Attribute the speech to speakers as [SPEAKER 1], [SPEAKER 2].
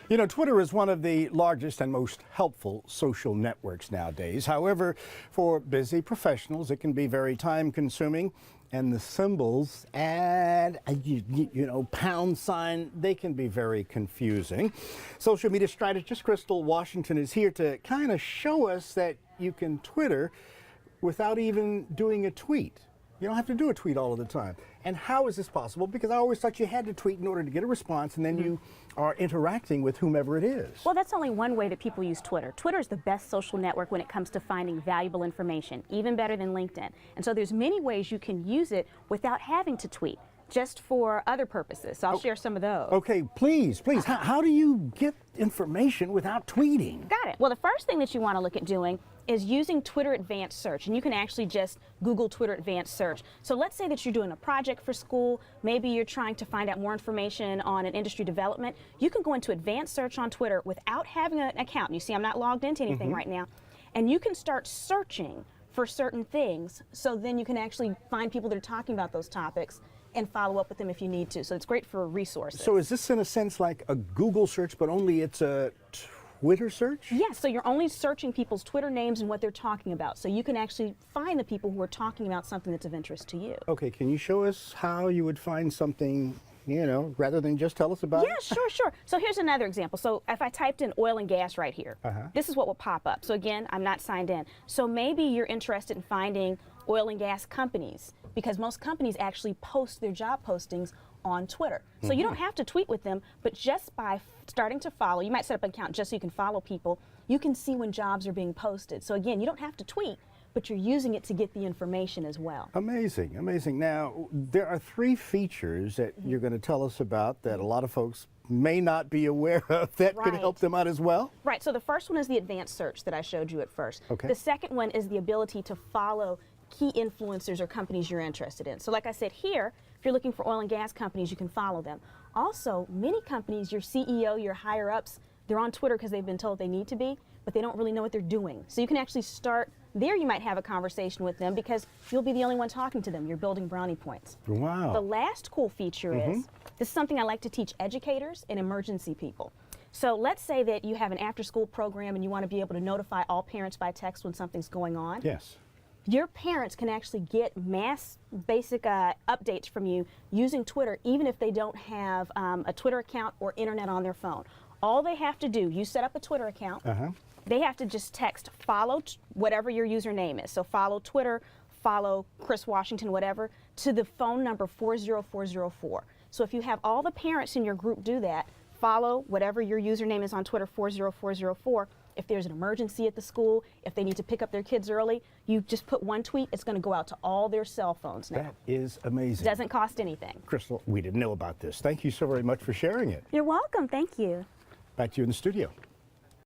[SPEAKER 1] You know, Twitter is one of the largest and most helpful social networks nowadays. However, for busy professionals, it can be very time consuming. And the symbols and, pound sign, they can be very confusing. Social media strategist Crystal Washington is here to kind of show us that you can Twitter without even doing a tweet. You don't have to do a tweet all of the time. And how is this possible? Because I always thought you had to tweet in order to get a response, and then you are interacting with whomever it is.
[SPEAKER 2] Well, that's only one way that people use Twitter. Twitter is the best social network when it comes to finding valuable information, even better than LinkedIn. And so there's many ways you can use it without having to tweet, just for other purposes. So I'll share some of those.
[SPEAKER 1] Okay, please. How do you get information without tweeting?
[SPEAKER 2] Got it. Well, the first thing that you want to look at doing is using Twitter Advanced Search, and you can actually just Google Twitter Advanced Search. So let's say that you're doing a project for school, maybe you're trying to find out more information on an industry development. You can go into Advanced Search on Twitter without having an account. You see, I'm not logged into anything right now. And you can start searching for certain things, so then you can actually find people that are talking about those topics and follow up with them if you need to. So it's great for resources.
[SPEAKER 1] So is this in a sense like a Google search, but only it's a Twitter search?
[SPEAKER 2] Yes, so you're only searching people's Twitter names and what they're talking about. So you can actually find the people who are talking about something that's of interest to you.
[SPEAKER 1] Okay, can you show us how you would find something, rather than just tell us about it?
[SPEAKER 2] Yeah, sure. So here's another example. So if I typed in oil and gas right here, this is what will pop up. So again, I'm not signed in. So maybe you're interested in finding oil and gas companies, because most companies actually post their job postings on Twitter. So you don't have to tweet with them, but just by starting to follow, you might set up an account just so you can follow people, you can see when jobs are being posted. So again, you don't have to tweet, but you're using it to get the information as well.
[SPEAKER 1] Amazing. Now, there are 3 features that you're going to tell us about that a lot of folks may not be aware of that could help them out as well.
[SPEAKER 2] Right, so the first one is the advanced search that I showed you at first.
[SPEAKER 1] Okay.
[SPEAKER 2] The second one is the ability to follow key influencers or companies you're interested in. So like I said here, if you're looking for oil and gas companies, you can follow them. Also, many companies, your CEO, your higher ups, they're on Twitter because they've been told they need to be, but they don't really know what they're doing. So you can actually start there. You might have a conversation with them because you'll be the only one talking to them. You're building brownie points.
[SPEAKER 1] Wow.
[SPEAKER 2] The last cool feature is, this is something I like to teach educators and emergency people. So let's say that you have an after-school program and you want to be able to notify all parents by text when something's going on.
[SPEAKER 1] Yes.
[SPEAKER 2] Your parents can actually get mass basic updates from you using Twitter, even if they don't have a Twitter account or internet on their phone. All they have to do, you set up a Twitter account, they have to just text follow whatever your username is. So follow Twitter, follow Chris Washington, whatever, to the phone number 40404. So if you have all the parents in your group do that, follow whatever your username is on Twitter, 40404. If there's an emergency at the school, if they need to pick up their kids early, you just put one tweet, it's going to go out to all their cell phones now.
[SPEAKER 1] That is amazing.
[SPEAKER 2] Doesn't cost anything.
[SPEAKER 1] Crystal, we didn't know about this. Thank you so very much for sharing it.
[SPEAKER 2] You're welcome. Thank you.
[SPEAKER 1] Back to you in the studio.